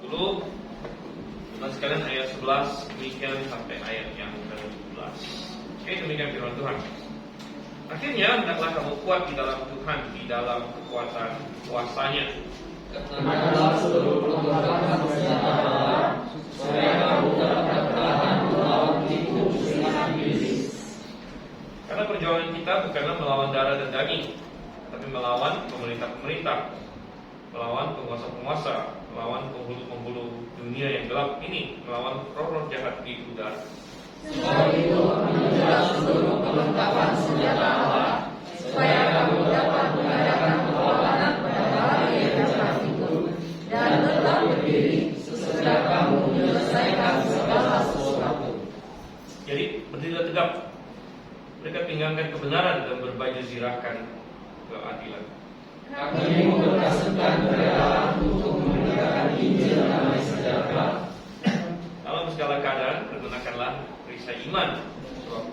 10. Dan sekalian ayat 11 demikian sampai ayat yang ke-17. Oke, demikian firman Tuhan. Akhirnya hendaklah kamu kuat di dalam Tuhan, di dalam kekuatan kuasanya. Kenakanlah seluruh perlengkapan senjata Allah, supaya kamu dapat bertahan melawan tipu muslihat iblis. Karena perjuangan kita bukanlah melawan darah dan daging, tapi melawan pemerintah-pemerintah, melawan penguasa-penguasa, melawan penghulu-penghulu dunia yang gelap ini, melawan roh-roh jahat di udara. Sebab itu, ambillah seluruh perlengkapan senjata Allah, supaya kamu dapat mengadakan perlawanan pada hari yang jahat itu, dan tetap berdiri sesudah kamu menyelesaikan segala sesuatu. Jadi berdiri tegap. Mereka pinggangkan kebenaran dan berbaju zirahkan keadilan. Kami memperkasakan kerelaan untuk memberitakan Injil damai sejahtera. Dalam segala keadaan pergunakanlah perisai iman. Sebab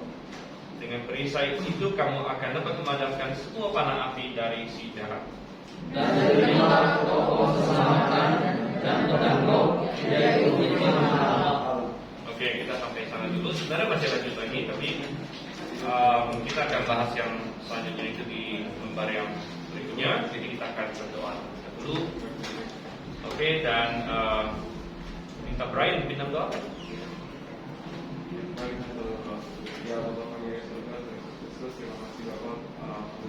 dengan perisai itu kamu akan dapat memadamkan semua panah api dari si jahat. Dan terimalah pokok keselamatan dan pedang roh, yaitu firman Allah. Oke, kita sampai sana dulu. Sebenarnya masih lanjut lagi, tapi kita akan bahas yang selanjutnya itu di lembar yang berikutnya. Jadi kita akan berdoa dulu. Oke, dan minta Brian minta doa. Ya Allah, kami yang surga, Yesus, terima kasih Bapak,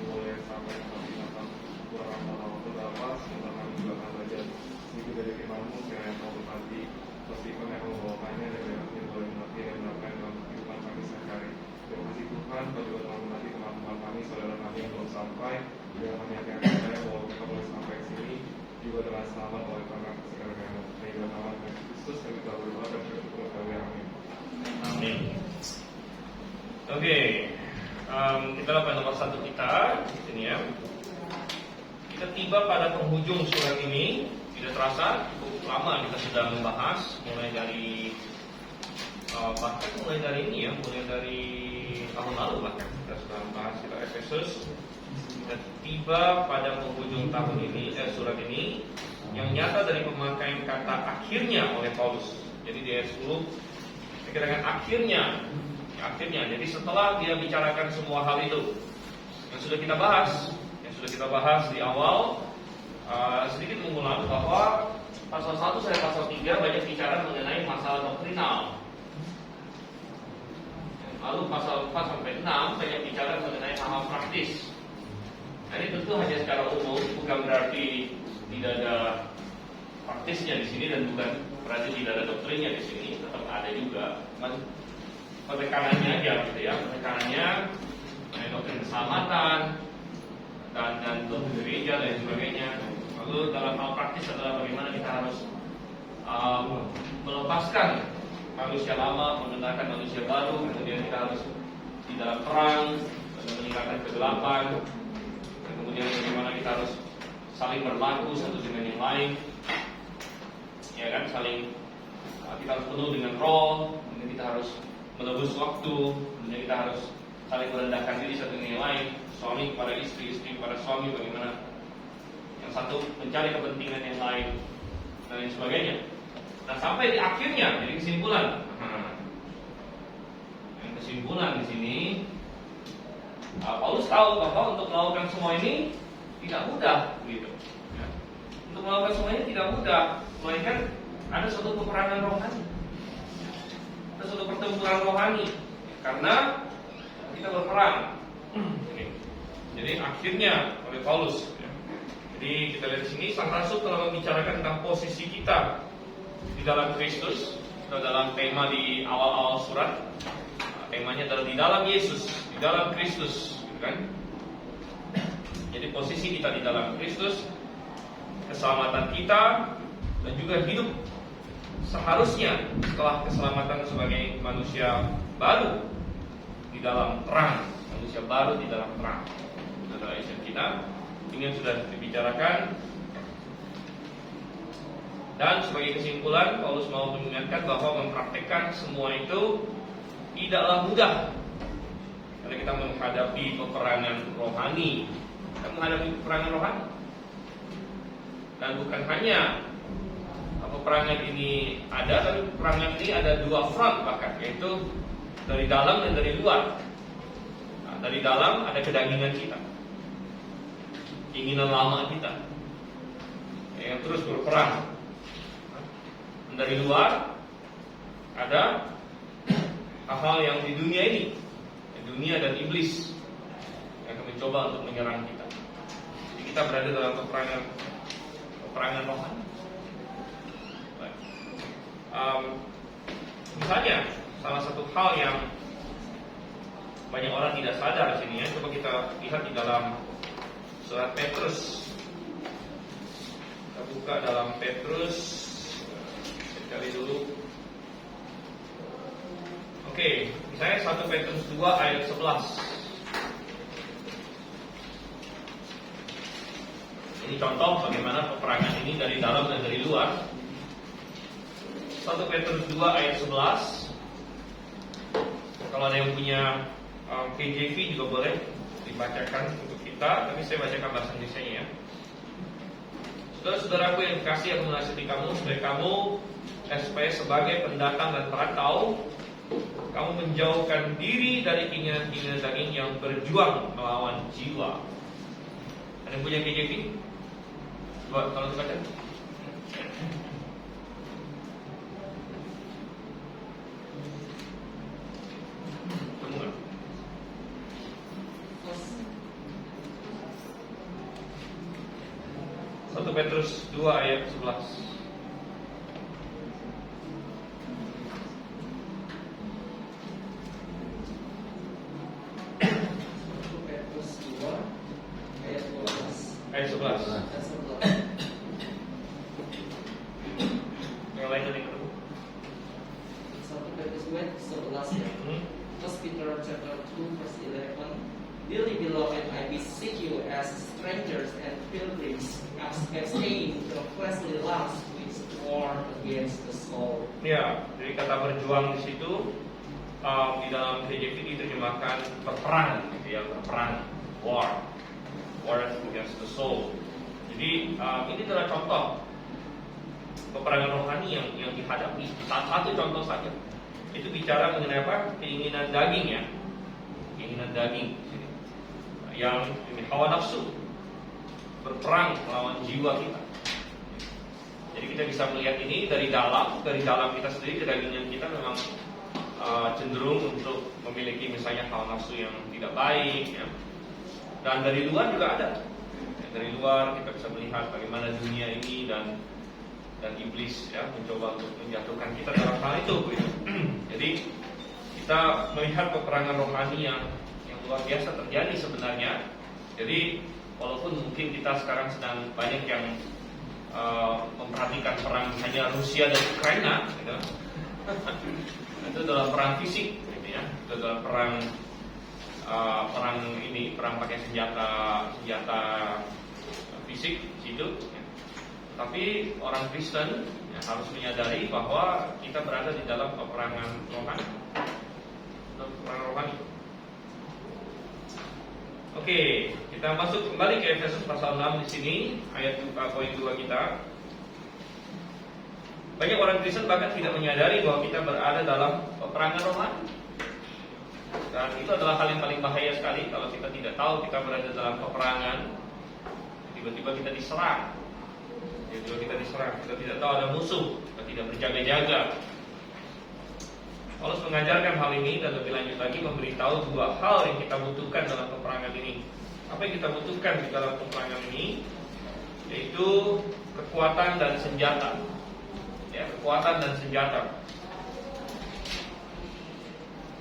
boleh sampai kami datang kurang waktu Bapak, semoga kami juga akan belajar sedikit dari firman-Mu, kiranya Kau berkati meskipun yang membawakannya dan yang boleh mengerti dan menerapkan dalam kehidupan kami sehari-hari. Terima kasih Tuhan, Kau juga telah memberkati teman-teman kami, saudara kami yang belum sampai, juga kami yang percaya bahwa mereka boleh sampai ke sini, juga dengan selamat oleh Tuhan segala-galanya. Dalam nama Tuhan Yesus, kami telah berdoa dan bersyukur kepada Amin. Amin. Oke, kita lakukan nomor 1 kita di sini ya. Kita tiba pada penghujung surat ini. Tidak terasa cukup lama kita sudah membahas, mulai dari bahkan mulai dari ini ya, mulai dari tahun lalu bahkan kita sudah membahas kitab Efesus. Kita tiba pada penghujung tahun ini, surat ini yang nyata dari pemakaian kata akhirnya oleh Paulus. Jadi di ayat 10 dikatakan akhirnya. Jadi setelah dia bicarakan semua hal itu yang sudah kita bahas di awal, sedikit mengulang bahwa pasal 1 sampai pasal 3 banyak bicara mengenai masalah doktrinal. Lalu pasal 4 sampai 6 banyak bicara mengenai hal-hal praktis. Nah, ini tentu hanya secara umum, bukan berarti tidak ada praktisnya di sini dan bukan berarti tidak ada doktrinnya di sini, tetap ada juga. Penekanannya aja gitu ya, penekanannya doktrin keselamatan dan doktrin gereja dan sebagainya. Lalu dalam hal praktis adalah bagaimana kita harus melepaskan manusia lama, menggunakan manusia baru. Kemudian kita harus di dalam terang dan meninggalkan kegelapan. Dan kemudian bagaimana kita harus saling berlaku satu dengan yang lain, ya kan, kita harus penuh dengan roh. Kemudian kita harus menebus waktu, kemudian kita harus saling merendahkan diri satu dengan yang lain, suami kepada istri, istri kepada suami, bagaimana yang satu mencari kepentingan yang lain dan lain sebagainya. Nah, sampai di akhirnya, jadi kesimpulan. Yang kesimpulan di sini, Paulus tahu bahwa untuk melakukan semua ini tidak mudah, gitu. Ya. Untuk melakukan semua ini tidak mudah, melainkan ada suatu peperangan rohani. Ada suatu pertempuran rohani karena kita berperang. Jadi akhirnya oleh Paulus. Ya. Jadi kita lihat di sini sang rasul telah membicarakan tentang posisi kita di dalam Kristus. Atau dalam tema di awal-awal surat, temanya adalah di dalam Yesus, di dalam Kristus, gitu kan? Jadi posisi kita di dalam Kristus, keselamatan kita, dan juga hidup seharusnya setelah keselamatan sebagai manusia baru di dalam terang, manusia baru di dalam terang. Itu adalah isi kita. Ini yang sudah dibicarakan. Dan sebagai kesimpulan, Paulus mau mengingatkan bahwa mempraktikkan semua itu tidaklah mudah. Karena kita menghadapi peperangan rohani. Kita menghadapi peperangan rohani. Dan bukan hanya peperangan ini ada, tapi peperangan ini ada dua front bahkan, yaitu dari dalam dan dari luar. Nah, dari dalam ada kedagingan kita, keinginan lama kita yang terus berperang. Dan dari luar ada hal-hal yang di dunia ini, dunia dan iblis yang akan mencoba untuk menyerang kita. Jadi kita berada dalam peperangan rohani. Misalnya salah satu hal yang banyak orang tidak sadar di sini ya, coba kita lihat di dalam surat Petrus. Kita buka dalam Petrus sekali dulu. Oke, misalnya 1 Petrus 2 ayat 11. Ini contoh bagaimana peperangan ini dari dalam dan dari luar. 1 Petrus 2 ayat 11. Kalau ada yang punya KJV juga boleh dibacakan untuk kita, tapi saya bacakan bahasa Indonesia ya. Saudara-saudaraku yang dikasihi, aku menasihati kamu supaya kamu sebagai pendatang dan perantau, kamu menjauhkan diri dari keinginan-keinginan daging yang berjuang melawan jiwa. Ada yang punya KJV? Coba kalau dibaca. Temu 1 Petrus 2 ayat 11. Ayat 11. Yang lain dari kedua. 1 Petrus 2 11 ya. 1 Peter chapter 2 verse 11. Dearly beloved, I beseech you as strangers and pilgrims, abstain from fleshly lust which war against the soul. Ya, jadi kata berjuang di situ di dalam KJV diterjemahkan berperang, gitu ya, berperang, war against the soul. Jadi ini adalah contoh peperangan rohani yang dihadapi. Satu contoh saja. Itu bicara mengenai apa? Keinginan daging ya, keinginan daging. Yang hawa nafsu berperang melawan jiwa kita. Jadi kita bisa melihat ini dari dalam kita sendiri, kedagingan kita memang cenderung untuk memiliki misalnya hawa nafsu yang tidak baik ya. Dan dari luar juga ada. Dari luar kita bisa melihat bagaimana dunia ini dan iblis ya mencoba untuk menjatuhkan kita dalam hal itu. Jadi kita melihat peperangan rohani yang luar biasa terjadi sebenarnya. Jadi walaupun mungkin kita sekarang sedang banyak yang memperhatikan perang hanya Rusia dan Ukraina, gitu. Itu adalah perang fisik, gitu ya. Itu adalah perang pakai senjata fisik situ. Ya. Tapi orang Kristen ya, harus menyadari bahwa kita berada di dalam peperangan rohani. Oke, kita masuk kembali ke Efesus pasal 6 di sini, ayat poin 2 kita. Banyak orang Kristen bahkan tidak menyadari bahwa kita berada dalam peperangan rohani. Dan itu adalah hal yang paling bahaya sekali kalau kita tidak tahu kita berada dalam peperangan. Tiba-tiba kita diserang. Kita tidak tahu ada musuh, kita tidak berjaga-jaga. Paulus mengajarkan hal ini dan lebih lanjut lagi memberitahu dua hal yang kita butuhkan dalam peperangan ini. Apa yang kita butuhkan di dalam peperangan ini? Yaitu kekuatan dan senjata. Ya, kekuatan dan senjata.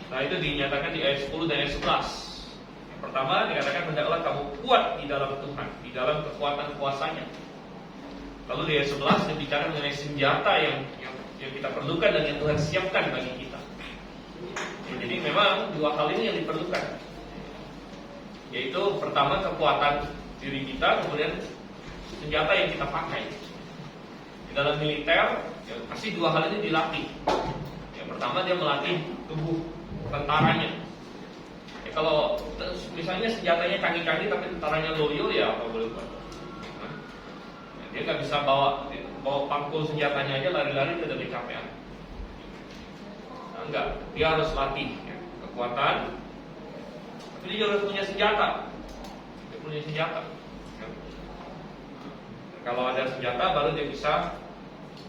Nah, itu dinyatakan di ayat 10 dan ayat 11. Yang pertama dikatakan hendaklah kamu kuat di dalam Tuhan, di dalam kekuatan kuasanya. Lalu di ayat 11 dibicara mengenai senjata yang kita perlukan dan yang Tuhan siapkan bagi kita. Jadi memang dua hal ini yang diperlukan, yaitu pertama kekuatan diri kita, kemudian senjata yang kita pakai. Di dalam militer ya, pasti dua hal ini dilatih. Yang pertama dia melatih tubuh tentaranya. Ya, kalau misalnya senjatanya canggih-canggih tapi tentaranya loyo ya apa boleh buat. Dia nggak bisa bawa bawa pangkul senjatanya aja lari-lari udah kecapean. Nah, enggak, dia harus latih ya, kekuatan. Tapi dia harus punya senjata. Dia punya senjata. Ya. Kalau ada senjata baru dia bisa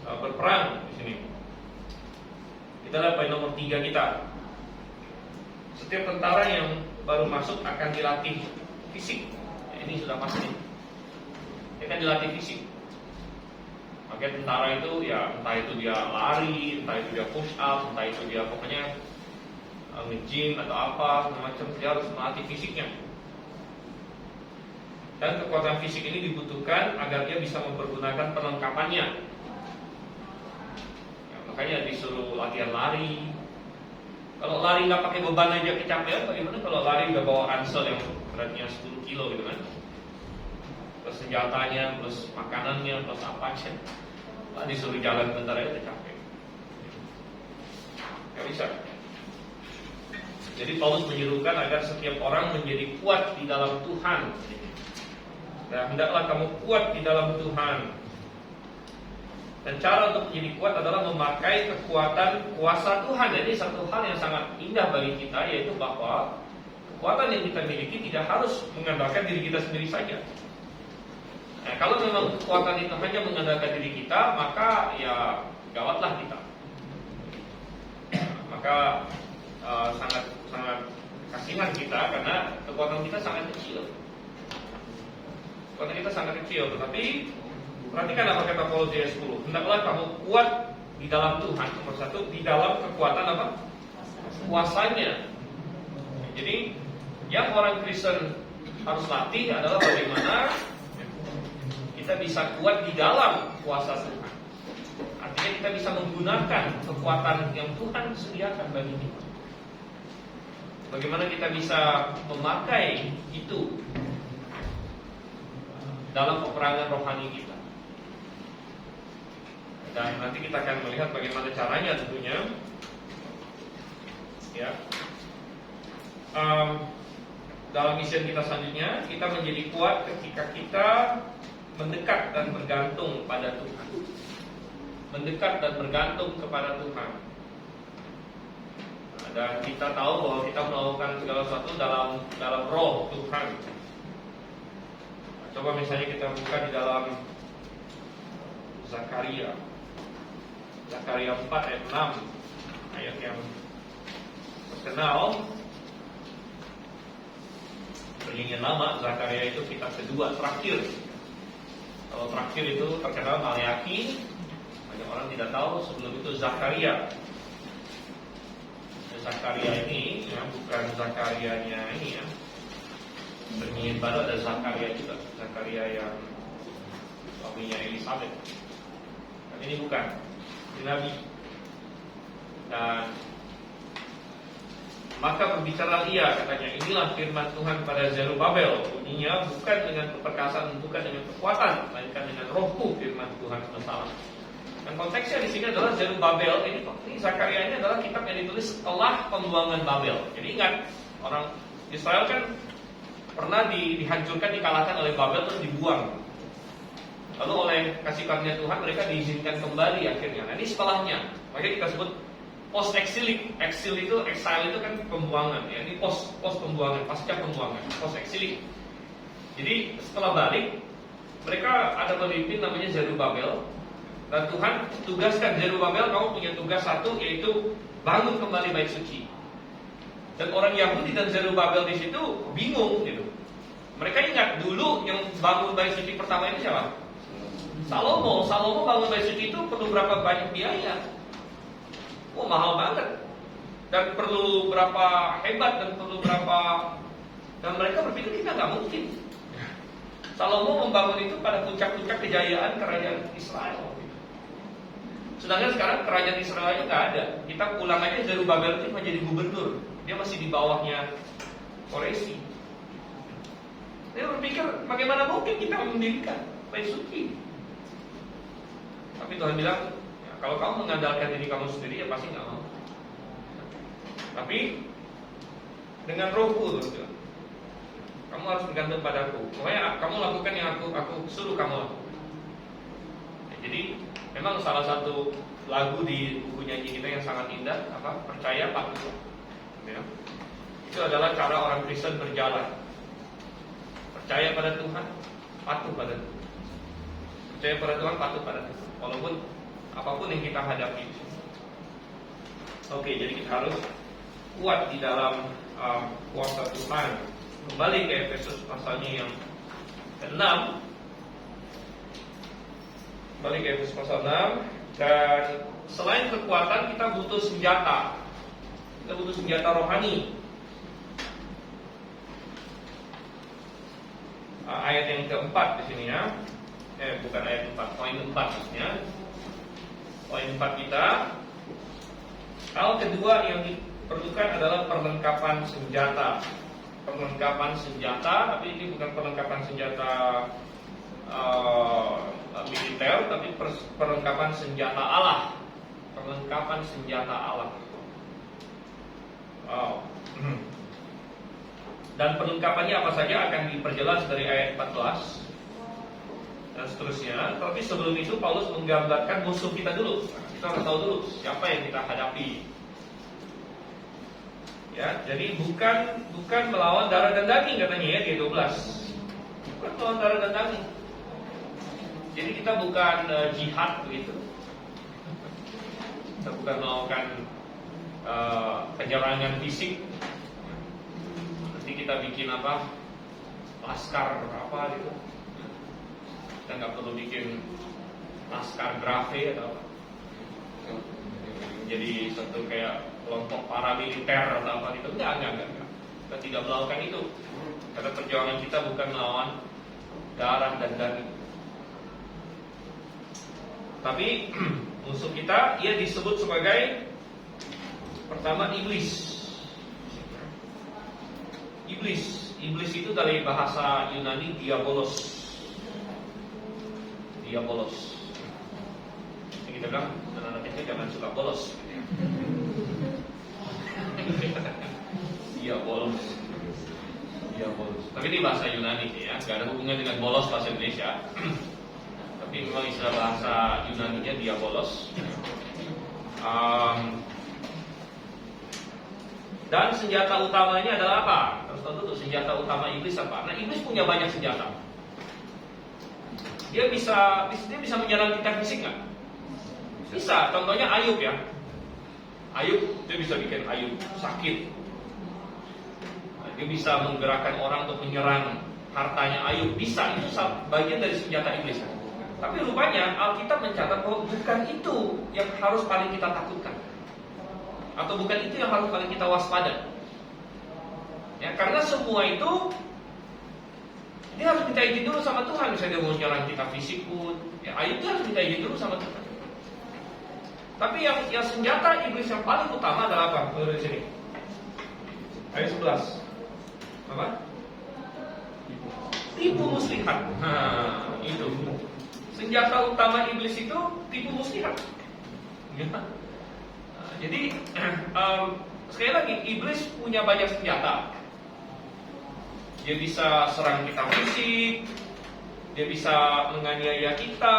berperang di sini. Kita lihat poin nomor 3 kita. Setiap tentara yang baru masuk akan dilatih fisik. Ya, ini sudah pasti. Dia akan dilatih fisik. Makanya tentara itu ya entah itu dia lari, entah itu dia push up, entah itu dia pokoknya nge-gym atau apa macam, dia harus melatih fisiknya. Dan kekuatan fisik ini dibutuhkan agar dia bisa mempergunakan perlengkapannya. Ya, makanya disuruh latihan lari. Kalau lari nggak pakai beban aja kecapean, bagaimana kalau lari udah bawa ransel yang beratnya 10 kilo gitu kan? Plus senjatanya, plus makanannya, plus apa aja. Nah, disuruh jalan bentar aja udah capek. Gak bisa. Jadi Paulus menyuruhkan agar setiap orang menjadi kuat di dalam Tuhan. Dan hendaklah kamu kuat di dalam Tuhan. Dan cara untuk menjadi kuat adalah memakai kekuatan kuasa Tuhan. Jadi satu hal yang sangat indah bagi kita, yaitu bahwa kekuatan yang kita miliki tidak harus mengandalkan diri kita sendiri saja. Nah, kalau memang kekuatan itu hanya mengandalkan diri kita, maka ya gawatlah kita. Maka sangat kasihan kita karena kekuatan kita sangat kecil. Kekuatan kita sangat kecil, tetapi perhatikan apa kata Paulus di ayat 10. Hendaklah kamu kuat di dalam Tuhan. Nomor 1, di dalam kekuatan apa? Kuasanya. Jadi yang orang Kristen harus latih adalah bagaimana kita bisa kuat di dalam kuasa Tuhan. Artinya kita bisa menggunakan kekuatan yang Tuhan sediakan bagi kita. Bagaimana kita bisa memakai itu dalam peperangan rohani kita. Dan nanti kita akan melihat bagaimana caranya tentunya. Ya. Dalam misi kita selanjutnya, kita menjadi kuat ketika kita mendekat dan bergantung pada Tuhan. Mendekat dan bergantung kepada Tuhan. Dan kita tahu bahwa kita melakukan segala sesuatu dalam roh Tuhan. Coba misalnya kita buka di dalam Zakaria 4 ayat 6, ayat yang terkenal. Perjanjian Lama, Zakaria itu kitab kedua terakhir. Kalau terakhir itu terkenal Maleakhi, banyak orang tidak tahu. Sebelum itu Zakaria. Zakaria ini ya, bukan Zakarianya ini ya. Perjanjian Baru ada Zakaria juga, Zakaria yang suaminya Elisabeth. Dan ini bukan, ini Nabi. Dan maka berbicara ia, katanya, inilah firman Tuhan pada Zerubabel. Bunyinya bukan dengan keperkasaan, bukan dengan kekuatan, melainkan dengan rohku, firman Tuhan semesta. Dan konteksnya di sini adalah Zerubabel. Ini Zakaria ini adalah kitab yang ditulis setelah pembuangan Babel. Jadi ingat, orang Israel kan pernah dihancurkan, dikalahkan oleh Babel terus dibuang. Lalu oleh kasih karunia Tuhan mereka diizinkan kembali akhirnya. Nah, ini setelahnya. Makanya kita sebut post exilik. Exile itu kan pembuangan ya. Ini post pembuangan, pasca pembuangan, post exilik. Jadi setelah balik mereka ada pemimpin namanya Zerubabel. Dan Tuhan tugaskan Zerubabel, kamu punya tugas satu, yaitu bangun kembali bait suci. Dan orang Yahudi dan Zerubabel di situ bingung gitu. Mereka ingat dulu yang bangun bait suci pertama itu siapa? Salomo bangun bait suci itu perlu berapa banyak biaya? Oh, mahal banget. Dan perlu berapa hebat dan perlu berapa. Dan mereka berpikir kita nggak mungkin. Salomo membangun itu pada puncak-puncak kejayaan kerajaan Israel. Sedangkan sekarang kerajaan Israel nggak ada. Kita pulang aja Zerubabel itu menjadi gubernur. Dia masih di bawahnya Koresi. Dia berpikir bagaimana mungkin kita mendirikan bait suci. Tapi Tuhan bilang, ya, kalau kamu mengandalkan diri kamu sendiri ya pasti nggak mau. Tapi dengan rohku terus bilang, kamu harus bergantung padaku. Pokoknya kamu lakukan yang aku suruh kamu lakukan. Jadi memang salah satu lagu di buku nyanyi kita yang sangat indah, apa? Percaya patuh. Ya. Itu adalah cara orang Kristen berjalan. Percaya pada Tuhan, patuh pada Tuhan. Percaya pada Tuhan, patuh pada Tuhan. Walaupun apapun yang kita hadapi. Oke, jadi kita harus kuat di dalam kuasa Tuhan. Kembali ke Efesus pasalnya yang ke-6. Kembali ke Efesus pasal 6. Dan selain kekuatan, kita butuh senjata. Kita butuh senjata rohani. Ayat yang keempat di sini ya. Bukan ayat 4, poin 4 maksudnya. Poin 4 kita. Hal kedua yang diperlukan adalah perlengkapan senjata. Perlengkapan senjata, tapi ini bukan perlengkapan senjata militer, tapi perlengkapan senjata Allah. Perlengkapan senjata Allah. Dan perlengkapannya apa saja akan diperjelas dari ayat 14 dan seterusnya. Tapi sebelum itu Paulus menggambarkan musuh kita dulu. Kita harus tahu dulu siapa yang kita hadapi. Ya, jadi bukan melawan darah dan daging katanya ya di 12. Bukan melawan darah dan daging. Jadi kita bukan jihad begitu. Kita bukan melakukan penyerangan fisik. Nanti kita bikin apa? Laskar apa gitu. Kita nggak perlu bikin laskar grave atau apa. Jadi satu kayak kelompok paramiliter atau apa gitu. Enggak. Kita tidak melakukan itu. Karena perjuangan kita bukan melawan darah dan daging. Tapi musuh kita, ia disebut sebagai pertama iblis. Iblis itu dari bahasa Yunani diabolos. Jadi kita bilang anak-anak kecil jangan suka bolos. Diabolos. Tapi ini bahasa Yunani ya, nggak ada hubungan dengan bolos bahasa Indonesia. Tapi memang istilah bahasa Yunaninya diabolos. Dan senjata utamanya adalah apa? Harus tahu dulu senjata utama iblis apa. Nah, iblis punya banyak senjata. Dia bisa menyerang kita fisik nggak? Bisa. Contohnya Ayub ya. Ayub dia bisa bikin Ayub sakit. Dia bisa menggerakkan orang untuk menyerang hartanya Ayub. Bisa. Itu bagian dari senjata iblis. Tapi rupanya Alkitab mencatat bahwa bukan itu yang harus paling kita takutkan. Atau bukan itu yang harus paling kita waspada. Ya, karena semua itu dia harus minta izin dulu sama Tuhan. Misalnya dia mau nyerang kita fisik pun, ya Ayub harus minta izin dulu sama Tuhan. Tapi yang senjata iblis yang paling utama adalah apa? Menurut sini ayat 11. Apa? Tipu muslihat. Nah, itu senjata utama iblis itu tipu muslihat. Ya. Jadi sekali lagi iblis punya banyak senjata. Dia bisa serang kita fisik, dia bisa menganiaya kita,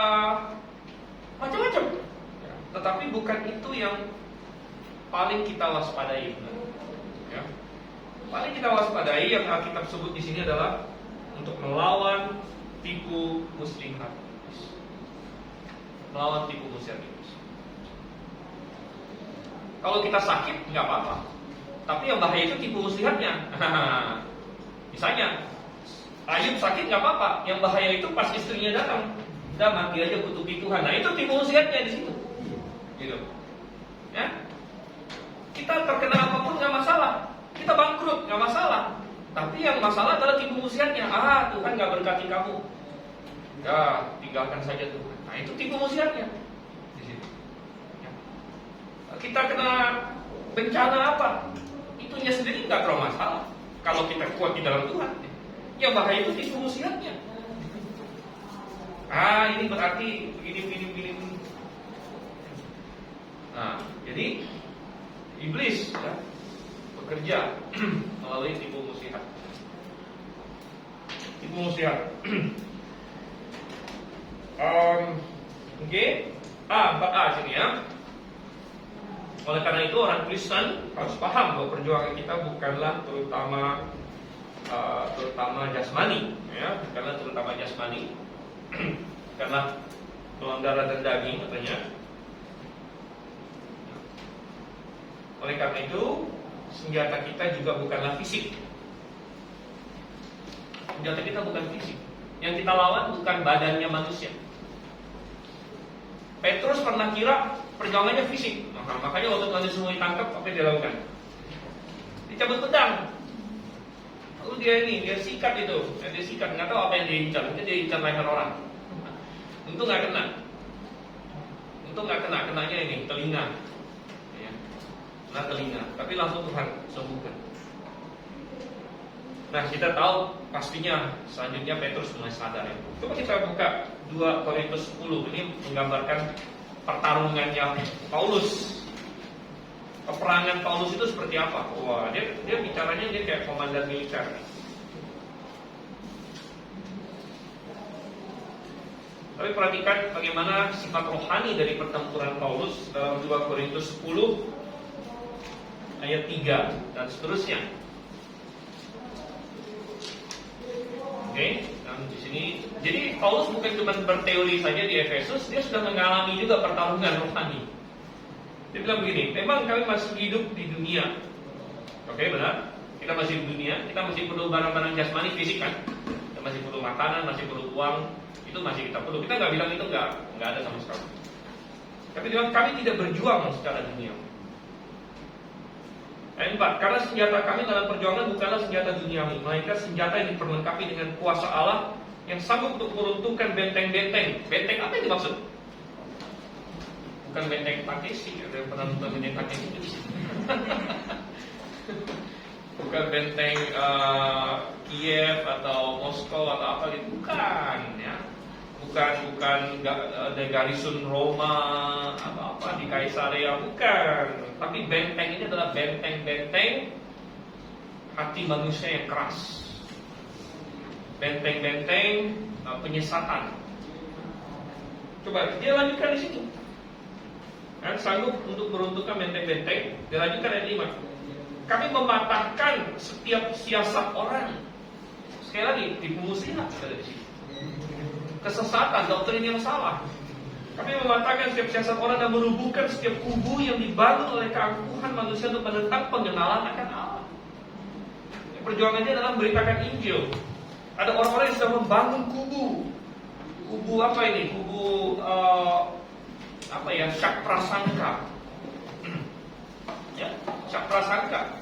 macam-macam. Tetapi bukan itu yang paling kita waspadai. Ya. Paling kita waspadai yang Alkitab sebut di sini adalah untuk melawan tipu muslihat. Melawan tipu muslihat. Kalau kita sakit nggak apa-apa, tapi yang bahaya itu tipu muslihatnya. Misalnya Ayub sakit nggak apa-apa, yang bahaya itu pas istrinya datang, udah mati aja kutuki Tuhan. Nah itu tipu muslihatnya di situ, gitu. Ya, kita terkena apapun nggak masalah, kita bangkrut nggak masalah, tapi yang masalah adalah tipu muslihatnya. Tuhan nggak berkati kamu, ya tinggalkan saja Tuhan. Nah itu tipu muslihatnya. Kita kena bencana apa? Itunya sendiri nggak terlalu masalah. Kalau kita kuat di dalam Tuhan, yang bahaya itu tipu muslihatnya. Ini berarti begini. Nah, jadi iblis ya, bekerja melalui tipu muslihat. Oke, 4A sini ya. Oleh karena itu orang Kristen harus paham bahwa perjuangan kita bukanlah terutama jasmani, ya, bukanlah terutama jasmani, karena melawan darah dan daging katanya. Oleh karena itu senjata kita juga bukanlah fisik. Senjata kita bukan fisik. Yang kita lawan bukan badannya manusia. Petrus pernah kira perjuangannya fisik. Makanya waktu Tuhan Yesus mau ditangkap, apa yang dia lakukan? Dicabut pedang. Lalu dia sikat itu. Dia sikat, nggak tahu apa yang dia incar. Mungkin dia incar leher orang. Untung nggak kena. Kenanya ini telinga. Ya. Kena telinga. Tapi langsung Tuhan sembuhkan. Nah, kita tahu pastinya selanjutnya Petrus mulai sadar ya. Coba kita buka 2 Korintus 10. Ini menggambarkan pertarungannya Paulus. Peperangan Paulus itu seperti apa? Wah, dia bicaranya dia kayak komandan militer. Tapi perhatikan bagaimana sifat rohani dari pertempuran Paulus dalam 2 Korintus 10 ayat 3 dan seterusnya. Oke, dan di sini jadi Paulus bukan cuma berteori saja di Efesus, dia sudah mengalami juga pertarungan rohani. Dia bilang begini, memang kami masih hidup di dunia. Oke, benar? Kita masih di dunia, kita masih perlu barang-barang jasmani fisik kan? Kita masih perlu makanan, masih perlu uang, itu masih kita perlu. Kita nggak bilang itu nggak ada sama sekali. Tapi dia bilang kami tidak berjuang secara dunia. Ayat 4, karena senjata kami dalam perjuangan bukanlah senjata duniawi, melainkan senjata yang diperlengkapi dengan kuasa Allah yang sanggup untuk meruntuhkan benteng-benteng. Benteng apa yang dimaksud? Bukan benteng Takeshi, ada yang pernah nonton benteng Takeshi itu? Bukan benteng Kiev atau Moskow atau apa gitu, bukan ya. Bukan ada Garison Roma atau apa di Kaisarea, bukan. Tapi benteng ini adalah benteng-benteng hati manusia yang keras. Benteng-benteng penyesatan. Coba dia lanjutkan di sini. Kan sanggup untuk meruntuhkan benteng-benteng. Dia lanjutkan ayat 5. Kami mematahkan setiap siasat orang. Sekali lagi tipu muslihat ada di sini. Kesesatan, doktrin yang salah. Kami mematahkan setiap siasat orang dan merubuhkan setiap kubu yang dibangun oleh keangkuhan manusia untuk menentang pengenalan akan Allah. Perjuangannya adalah memberitakan Injil. Ada orang-orang yang sudah membangun kubu. Kubu apa ini? Kubu syak prasangka. Ya, syak prasangka.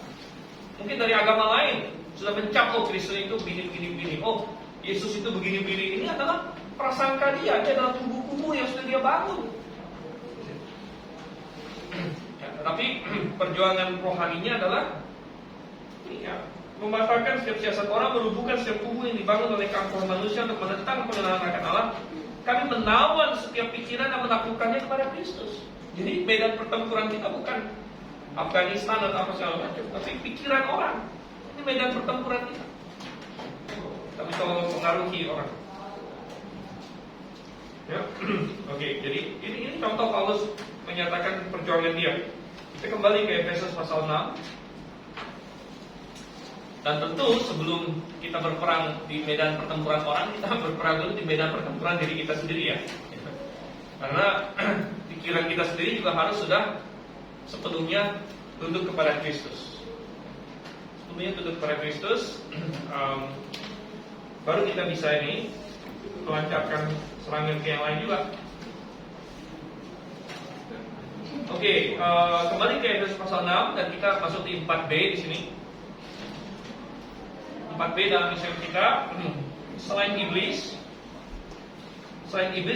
Mungkin dari agama lain sudah mencap, oh Kristen itu begini. Oh, Yesus itu begini-begini. Ini adalah prasangka dia adalah kubu-kubu yang sudah dia bangun. Ya, tetapi perjuangan rohaninya adalah mematahkan setiap siasat orang, merubuhkan setiap kubu yang dibangun oleh keangkuhan manusia untuk menentang pengenalan akan Allah. Kami menawan setiap pikiran dan menaklukkannya kepada Kristus. Jadi medan pertempuran kita bukan Afghanistan atau apa segala macam, tapi pikiran orang. Ini medan pertempuran kita. Kami coba mempengaruhi orang. Ya, oke. Jadi ini contoh Paulus menyatakan perjuangan dia. Kita kembali ke Efesus pasal 6. Dan tentu sebelum kita berperang di medan pertempuran orang, kita berperang dulu di medan pertempuran diri kita sendiri ya. Karena pikiran kita sendiri juga harus sudah sepenuhnya tunduk kepada Kristus. Sepenuhnya tunduk kepada Kristus, baru kita bisa ini melancarkan serangan ke yang lain juga. Oke, kembali ke Efesus pasal 6 dan kita masuk di 4B di sini. 4B dalam misi kita, selain iblis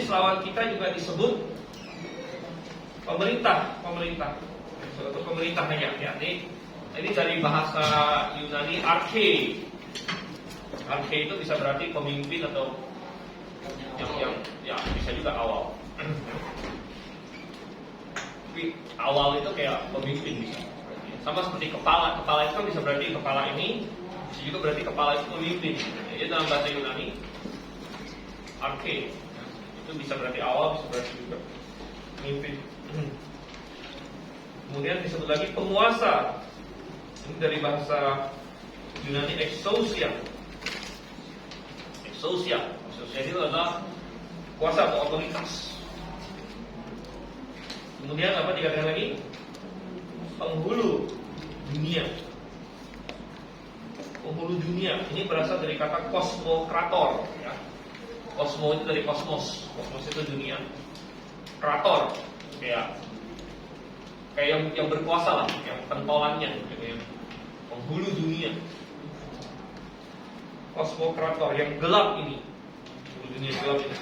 lawan kita juga disebut pemerintah. Suatu pemerintah hanya ya. Ini dari bahasa Yunani arche. Arche itu bisa berarti pemimpin atau yang ya bisa juga awal. Tapi awal itu kayak pemimpin bisa. Sama seperti kepala itu kan bisa berarti kepala ini, bisa juga berarti kepala itu pemimpin. Jadi dalam bahasa Yunani arche itu Itu bisa berarti awal, bisa berarti juga pemimpin. Kemudian disebut lagi penguasa. Ini dari bahasa Yunani exousia. Exousia itu adalah kuasa atau otoritas. Kemudian apa dikatakan lagi? Penghulu dunia. Penghulu dunia ini berasal dari kata kosmokrator, ya. Kosmo itu dari kosmos, kosmos itu dunia. Krator, ya, kayak yang berkuasa lah, yang pentolannya, gitu ya. Penghulu dunia. Kosmokrator yang gelap ini, penghulu dunia gelap ini.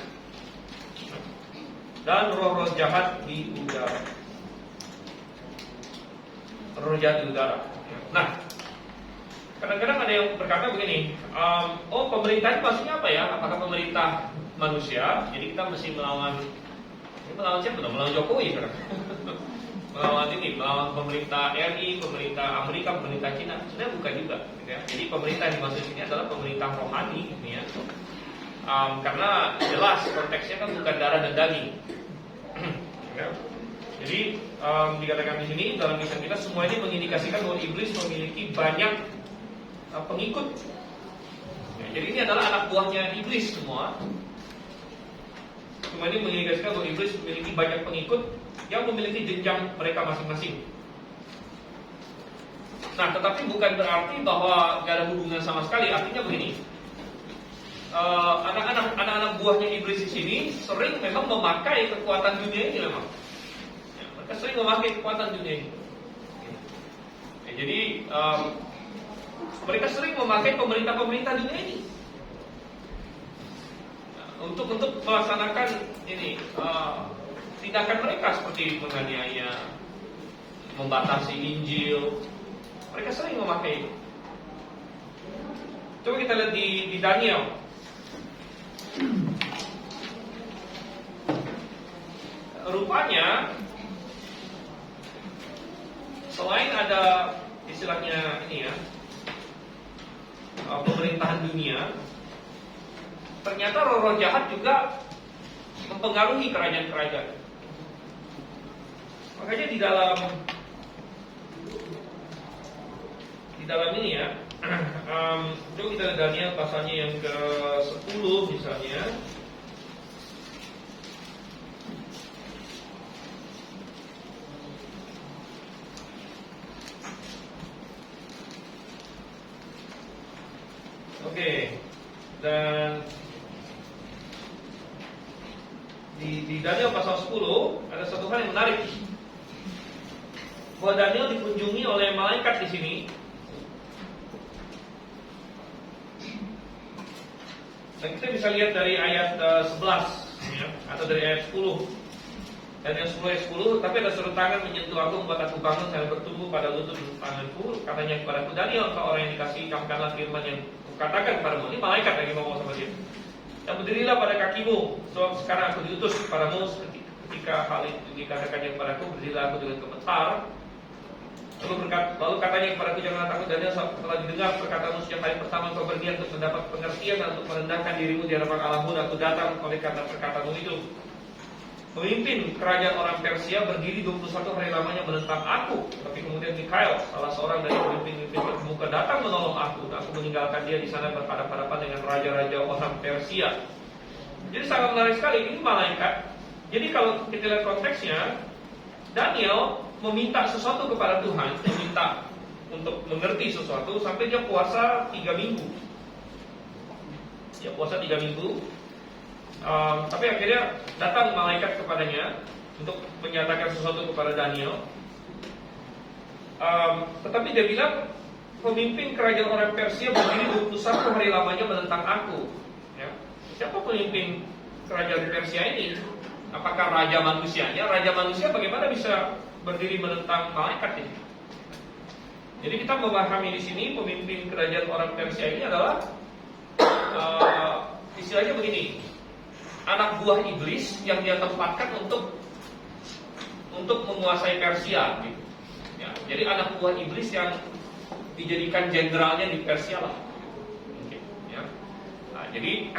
Dan roh-roh jahat di udara. Roh jahat di udara. Nah, kadang-kadang ada yang berkata begini, pemerintah itu maksudnya apa ya? Apakah pemerintah manusia? Jadi kita mesti melawan siapa? Melawan Jokowi kan? melawan pemerintah RI, pemerintah Amerika, pemerintah Cina. Sebenarnya bukan juga, gitu ya. Jadi pemerintah yang dimaksud ini adalah pemerintah rohani, gitu ya. Karena jelas konteksnya kan bukan darah dan daging. Ya. Jadi dikatakan di sini dalam lisan kita semua ini mengindikasikan bahwa iblis memiliki banyak pengikut. Ya, jadi ini adalah anak buahnya iblis semua. Semua ini mengindikasikan bahwa iblis memiliki banyak pengikut yang memiliki jenjang mereka masing-masing. Nah, tetapi bukan berarti bahwa gak ada hubungan sama sekali. Artinya begini, anak-anak buahnya iblis di sini sering memang memakai kekuatan dunia ini memang. Ya, mereka sering memakai kekuatan dunia ini. Ya, jadi mereka sering memakai pemerintah dunia ini untuk melaksanakan ini tindakan mereka seperti menganiaya, membatasi Injil. Mereka sering memakai. Coba kita lihat di Daniel. Rupanya selain ada istilahnya ini ya, pemerintahan dunia, ternyata roh-roh jahat juga mempengaruhi kerajaan-kerajaan. Makanya di dalam ini ya, coba kita lihat Daniel pasalnya yang ke-10 misalnya. Oke, dan di Daniel pasal 10 ada satu hal yang menarik, bahwa Daniel dikunjungi oleh malaikat di sini. Dan kita bisa lihat dari ayat 11 ya, atau dari ayat 10. Daniel 10 ayat 10, tapi ada suatu tangan menyentuh aku, membuat aku bangun sambil bertumbuh pada lutut tanganku. Katanya kepadaku, Daniel, engkau orang yang dikasihi, camkanlah firman yang katakan kepadamu. Ini malaikat lagi ngomong sama dia. Dan berdirilah pada kakimu, sebab sekarang aku diutus kepadamu. Ketika hal itu dikatakannya kepadaku, berdirilah aku dengan gemetar. Lalu katanya kepadaku, janganlah takut, Daniel, setelah didengar perkataanmu sejak hari pertama kau berniat untuk mendapat pengertian dan untuk merendahkan dirimu di hadapan Allahmu, dan aku datang oleh karena perkataanmu itu. Pemimpin kerajaan orang Persia berdiri 21 hari lamanya menentang aku. Tapi kemudian Mikhail, salah seorang dari pemimpin-pemimpin terkemuka, datang menolong aku. Dan aku meninggalkan dia di sana berhadapan-hadapan dengan raja-raja orang Persia. Jadi sangat menarik sekali, ini malaikat. Jadi kalau kita lihat konteksnya, Daniel meminta sesuatu kepada Tuhan, meminta untuk mengerti sesuatu sampai dia puasa 3 minggu. Dia puasa 3 minggu. Tapi akhirnya datang malaikat kepadanya untuk menyatakan sesuatu kepada Daniel. Tetapi dia bilang, pemimpin kerajaan orang Persia berdiri 21 hari lamanya menentang aku. Ya. Siapa pemimpin kerajaan Persia ini? Apakah raja manusianya? Raja manusia bagaimana bisa berdiri menentang malaikat ini? Jadi kita memahami di sini pemimpin kerajaan orang Persia ini adalah istilahnya begini, anak buah iblis yang dia tempatkan untuk menguasai Persia, gitu. Ya, jadi anak buah iblis yang dijadikan jenderalnya di Persia lah. Okay, ya. Nah, jadi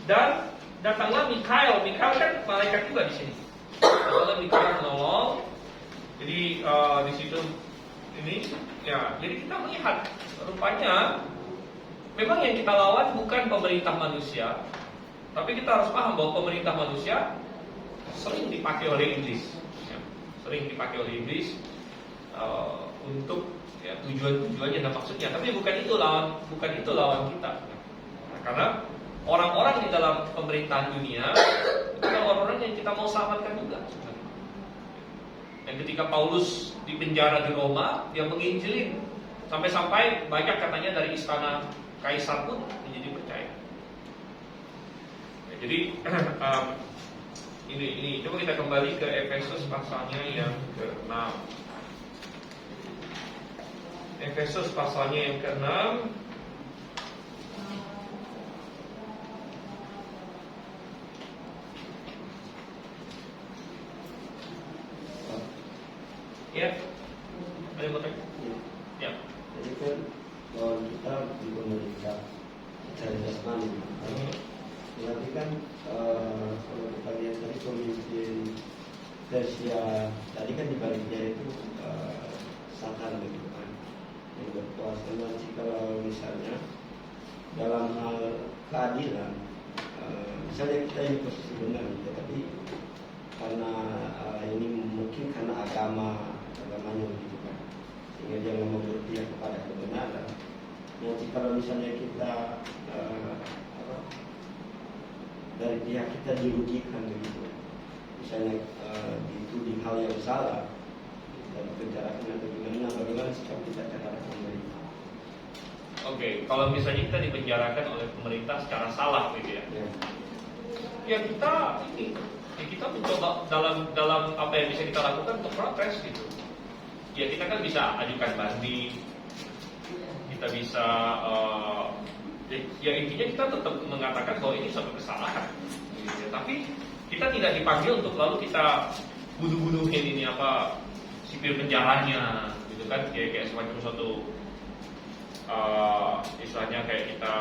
Dan datanglah Mikael. Mikael kan malaikat juga di sini. Datanglah Mikael menolong. Jadi di situ ini ya. Jadi kita melihat rupanya memang yang kita lawan bukan pemerintah manusia, tapi kita harus paham bahwa pemerintah manusia sering dipakai oleh iblis, ya. Sering dipakai oleh iblis untuk ya, tujuan-tujuannya dan maksudnya. Tapi bukan itu lawan kita. Nah, karena orang-orang di dalam pemerintahan dunia itu orang-orang yang kita mau selamatkan juga. Dan ketika Paulus di penjara di Roma, dia menginjilin sampai-sampai banyak katanya dari istana kaisar pun menjadi percaya. Ya, jadi ini coba kita kembali ke Efesus pasalnya yang ke-6. Efesus pasalnya yang ke-6. Ya, ada yang mau tanya? Ya. Jadi kan kalau kita di pemerintah secara jasmani, berarti kan kalau kita lihat tadi pemimpin Persia, tadi kan di baliknya itu Satan gitu kan, yang berkuasa. Nanti kalau misalnya dalam hal keadilan, misalnya kita ini posisi benar, tapi karena ini mungkin karena agamanya gitu kan, sehingga dia mau berpihak kepada kebenaran. Nanti kalau misalnya kita dari pihak kita dirugikan begitu, misalnya dituding hal yang salah dan penjarakan atau gimana, bagaimana sikap kita terhadap pemerintah? Oke, kalau misalnya kita dipenjarakan oleh pemerintah secara salah gitu ya, ya kita mencoba dalam apa yang bisa kita lakukan untuk protes gitu. Ya kita kan bisa ajukan banding, kita bisa ya intinya kita tetap mengatakan bahwa ini suatu kesalahan gitu ya. Tapi kita tidak dipanggil untuk lalu kita bunuh-bunuhin ini apa sipir penjaranya gitu kan, kayak semacam suatu istilahnya kayak kita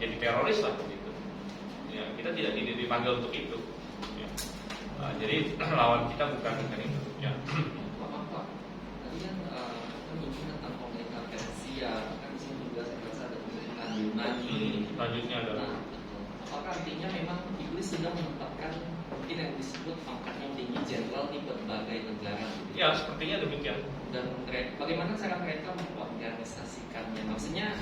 jadi teroris lah gitu ya. Kita tidak dipanggil untuk itu ya. Jadi lawan kita bukan itu ya. Pak, tadi kan menyinggung tentang pemerintah Persia, kan di sini juga saya rasa ada pemerintahan Yunani. Selanjutnya adalah Apakah artinya memang iblis sudah menetapkan mungkin yang disebut pangkat yang tinggi jenderal di berbagai negara? ya sepertinya demikian. Dan bagaimana cara mereka mengorganisasikannya? Maksudnya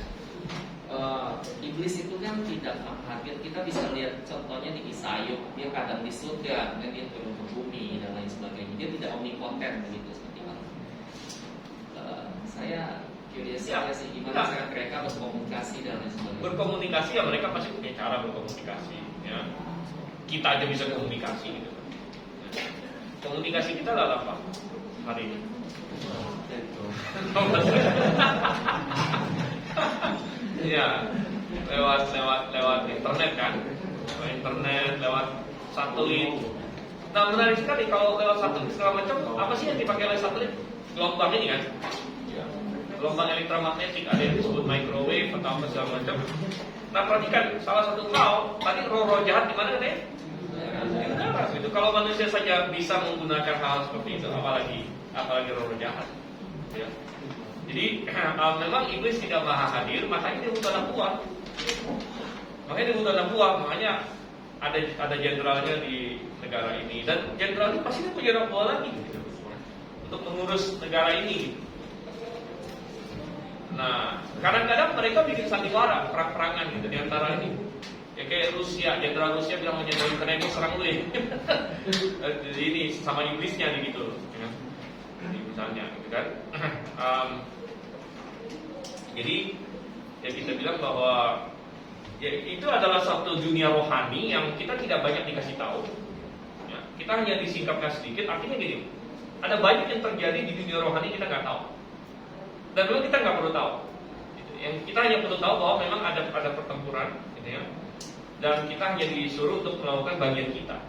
iblis itu kan tidak hadir. Kita bisa lihat contohnya di Kisah Ayub, dia kadang di surga, kemudian dia turun ke bumi dan lain sebagainya. Dia tidak omnipoten begitu seperti itu. Saya curious saja sih gimana cara mereka berkomunikasi dan lain sebagainya. Berkomunikasi ya mereka pasti punya cara berkomunikasi ya. Kita aja bisa komunikasi gitu. Komunikasi kita adalah apa hari ini? Ya, lewat internet kan, lewat satelit. Nah menarik sekali kalau lewat satelit segala macam. Apa sih yang dipakai oleh satelit? Gelombang ini kan, gelombang elektromagnetik, ada yang disebut microwave atau apa segala macam. Nah perhatikan salah satu hal tadi roh jahat di mana katanya? Di udara. Itu kalau manusia saja bisa menggunakan hal seperti itu, apalagi roh jahat. Ya. Jadi memang iblis tidak maha hadir, makanya dia butuh anak buah. Makanya ada jenderalnya di negara ini, dan jenderal itu pasti dia punya anak buah lagi gitu, untuk mengurus negara ini. Nah, kadang-kadang mereka bikin sandiwara, perang-perangan gitu di antara ini. Ya kayak Rusia, jenderal Rusia bilang jenderal Ukraina ini serang lu ya. Jadi ini sama iblisnya gitu. Ya. Jadi misalnya gitu kan. Jadi ya kita bilang bahwa ya itu adalah satu dunia rohani yang kita tidak banyak dikasih tahu. Ya, kita hanya disingkapkan sedikit. Artinya gini, ada banyak yang terjadi di dunia rohani kita nggak tahu. Dan memang kita nggak perlu tahu. Gitu. Yang kita hanya perlu tahu bahwa memang ada pertempuran, gitu ya. Dan kita hanya disuruh untuk melakukan bagian kita.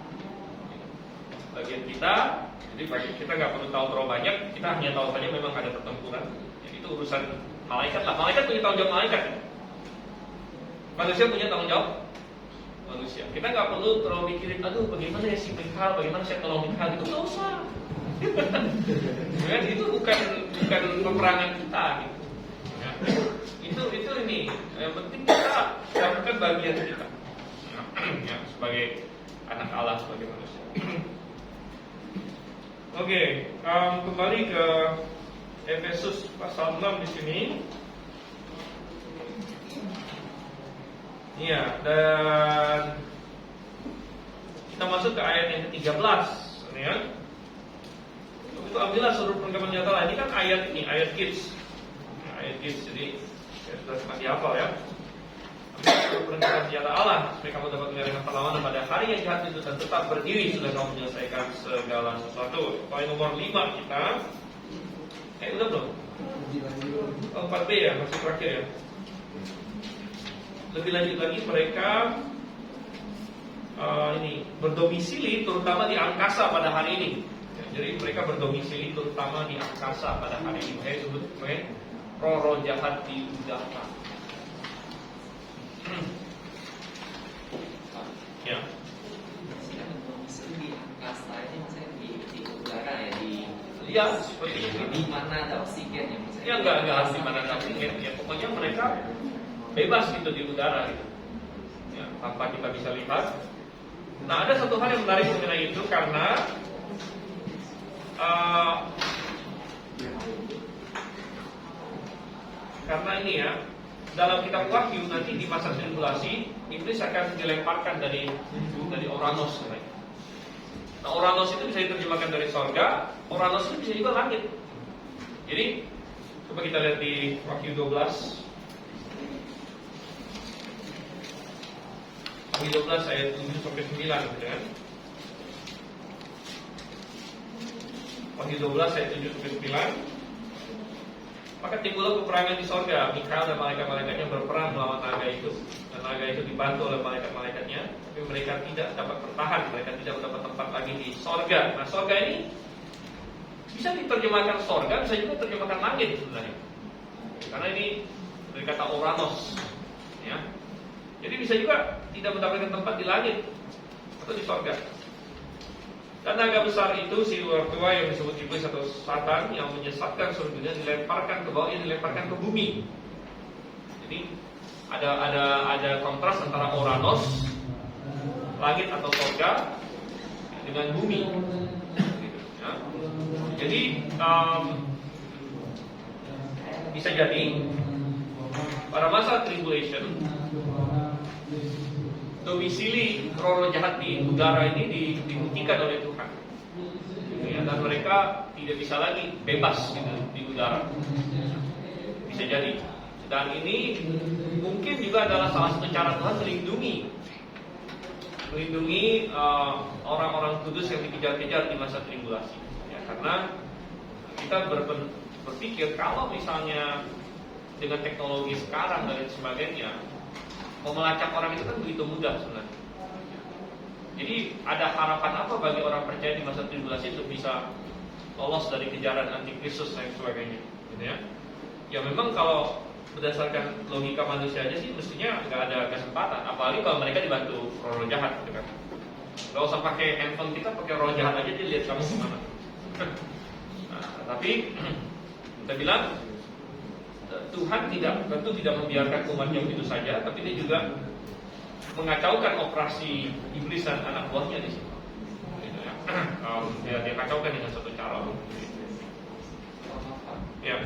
Bagian kita, jadi kita nggak perlu tahu terlalu banyak. Kita hanya tahu saja memang ada pertempuran. Jadi itu urusan malaikat lah. Malaikat punya tanggung jawab malaikat. Manusia punya tanggung jawab manusia. Kita nggak perlu terlalu mikirin, aduh bagaimana ya si Michal, bagaimana saya tolong Michal, itu nggak usah. Kan itu bukan peperangan kita gitu. Ya. Itu ini yang penting kita lakukan bagian kita ya, sebagai anak Allah, sebagai manusia. Oke, kembali ke Efesus pasal 6 di sini. Iya, dan kita masuk ke ayat yang ke-13 ya. Itu ambillah seluruh perlengkapan senjata Allah. Ini kan ayat kids. Ayat kids, jadi ya sudah masih hafal ya. Ambillah seluruh perlengkapan senjata Allah supaya kamu dapat menyerahkan perlawanan pada hari yang jahat itu dan tetap berdiri sudah kamu menyelesaikan segala sesuatu. Poin nomor 5 kita. Udah belum? 4B ya, masih terakhir ya. Lebih lanjut lagi mereka ini berdomisili terutama di angkasa pada hari ini. Ya, jadi mereka berdomisili terutama di angkasa pada hari ini. Saya sebut roh-roh jahat di udara. Ya. Di angkasa ini maksudnya di udara ya, Ya, seperti itu. di mana ada oksigen ya maksudnya. Ya enggak harus di mana ada oksigen. Ya pokoknya mereka bebas gitu di udara gitu. Ya, tanpa kita bisa lihat. Nah, ada satu hal yang menarik mengenai itu karena ini ya, dalam kitab Wahyu nanti di masa tribulasi iblis akan dilemparkan dari Oranos. Nah, Oranos itu bisa diterjemahkan dari sorga, Oranos itu bisa juga langit. Jadi coba kita lihat di Wahyu 12. Wahyu 12 ayat 7 sampai 9 gitu kan. Wahyu 12 ayat 7 sampai 9. Maka timbullah peperangan di sorga. Mikael dan malaikat-malaikatnya berperang melawan naga itu. Dan naga itu dibantu oleh malaikat-malaikatnya. Tapi mereka tidak dapat bertahan. Mereka tidak mendapat tempat lagi di sorga. Nah, sorga ini bisa diterjemahkan sorga, bisa juga diterjemahkan langit sebenarnya. Karena ini dari kata Oranos ya. Jadi bisa juga tidak mendapatkan tempat di langit atau di sorga. Dan naga besar itu, si luar tua yang disebut iblis atau Satan, yang menyesatkan seluruh dunia, dilemparkan ke bawah, dilemparkan ke bumi. Jadi ada kontras antara Oranos, langit atau sorga, dengan bumi. Ya. Jadi bisa jadi pada masa tribulation, domisili roh jahat di udara ini dihentikan oleh Tuhan, ya, dan mereka tidak bisa lagi bebas gitu, di udara. Bisa jadi. Dan ini mungkin juga adalah salah satu cara Tuhan melindungi orang-orang kudus yang dikejar-kejar di masa tribulasi. Ya, karena kita berpikir kalau misalnya dengan teknologi sekarang dan sebagainya, mau melacak orang itu kan begitu mudah sebenarnya. Jadi ada harapan apa bagi orang percaya di masa tribulasi untuk bisa lolos dari kejaran antikristus dan sebagainya, gitu ya? Ya memang kalau berdasarkan logika manusia aja sih mestinya nggak ada kesempatan, apalagi kalau mereka dibantu roh jahat, gitu kan? Gak usah pakai handphone kita, pakai roh jahat aja dia lihat kamu kemana. Nah, tapi kita bilang Tuhan tentu tidak membiarkan umatnya begitu saja, tapi dia juga mengacaukan operasi iblis dan anak buahnya di sini. Gitu ya. Dia kacaukan dengan satu cara. Ya.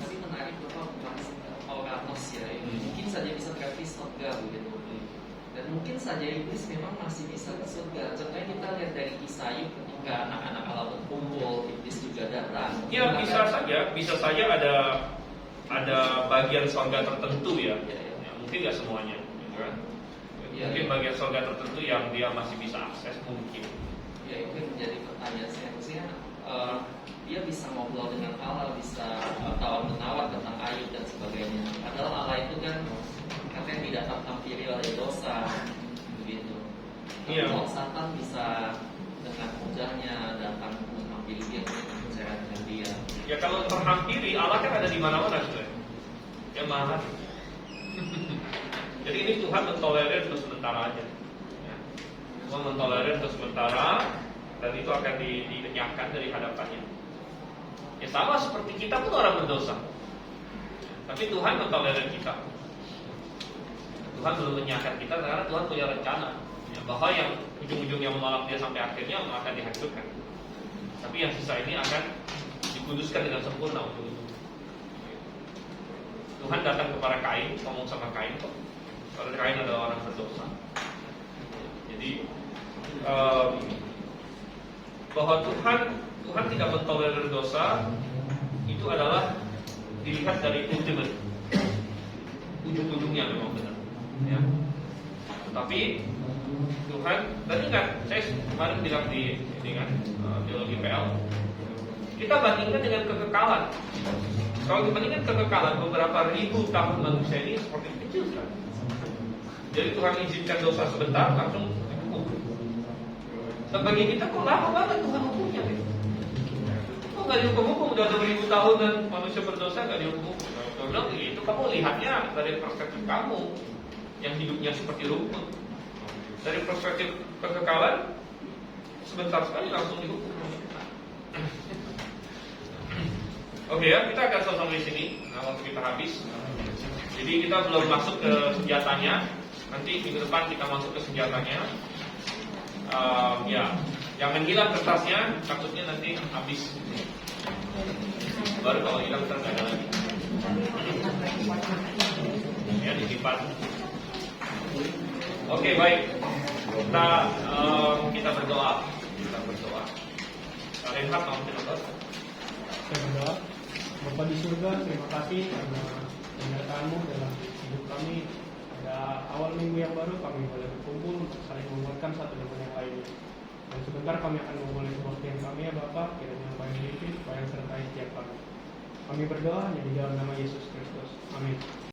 Tapi menarik Bapak bahas Oranos ya. Mungkin saja bisa ke surga begitu. Dan mungkin saja iblis memang masih bisa ke surga. Contohnya kita lihat dari Kisah Ayub ketika anak-anak Allah berkumpul, iblis juga datang. Ya bisa saja ada bagian surga tertentu ya. Ya mungkin nggak semuanya, gitu kan? Mungkin bagian surga tertentu yang dia masih bisa akses mungkin. Ya itu menjadi pertanyaan saya. Maksudnya dia bisa ngobrol dengan Allah, bisa tawar menawar tentang Ayub dan sebagainya. Padahal Allah itu kan katanya tidak terhampiri oleh dosa, begitu. Iya. Kalau Satan bisa dengan mudahnya datang menghampiri dia, bicara dengan dia. Ya kalau terhampiri, Allah kan ada di mana-mana sudah. Ya maha. Jadi ini Tuhan mentolerir untuk sementara aja. Ya. Tuhan mentolerir untuk sementara, dan itu akan dilenyapkan dari hadapannya. Ya sama seperti kita pun orang berdosa, tapi Tuhan mentolerir kita. Tuhan belum menyiapkan kita karena Tuhan punya rencana, ya, bahwa yang ujung-ujungnya menolak dia sampai akhirnya akan dihancurkan. Tapi yang sisa ini akan dikuduskan dengan sempurna untuk itu. Tuhan datang kepada Kain, ngomong sama Kain kok. Karena Kain adalah orang berdosa. Jadi bahwa Tuhan tidak mentolerir dosa itu adalah dilihat dari ujung-ujungnya memang benar. Ya. Tapi Tuhan, dan ingat, saya kemarin bilang di teologi PL, kita bandingkan dengan kekekalan. Kalau dibandingkan kekekalan, beberapa ribu tahun manusia ini seperti kecil kan. Jadi Tuhan izinkan dosa sebentar, langsung dihukum. Dan bagi kita kok lama banget Tuhan hukumnya nih. Kok nggak dihukum-hukum, udah 2000 tahun dan manusia berdosa nggak dihukum. Saya bilang itu kamu lihatnya dari perspektif kamu yang hidupnya seperti rumput. Dari perspektif kekekalan, sebentar sekali langsung dihukum. Oke ya, kita akan selesai di sini. Nah, waktu kita habis. Jadi kita belum masuk ke senjatanya. Nanti minggu depan kita masuk ke senjatanya. Ya, jangan hilang kertasnya. Takutnya nanti habis. Baru kalau hilang ntar nggak ada lagi. Ya, disimpan. Oke, baik. Kita berdoa. Renhat mau berdoa. Saya berdoa, Bapa di surga, terima kasih karena penyertaan-Mu dalam hidup kami. Pada awal minggu yang baru kami boleh berkumpul untuk saling menguatkan satu dengan yang lainnya. Dan sebentar kami akan memulai kebaktian kami ya Bapa, kiranya Engkau yang memimpin, supaya sertai setiap kami. Kami berdoa hanya di dalam nama Yesus Kristus. Amin.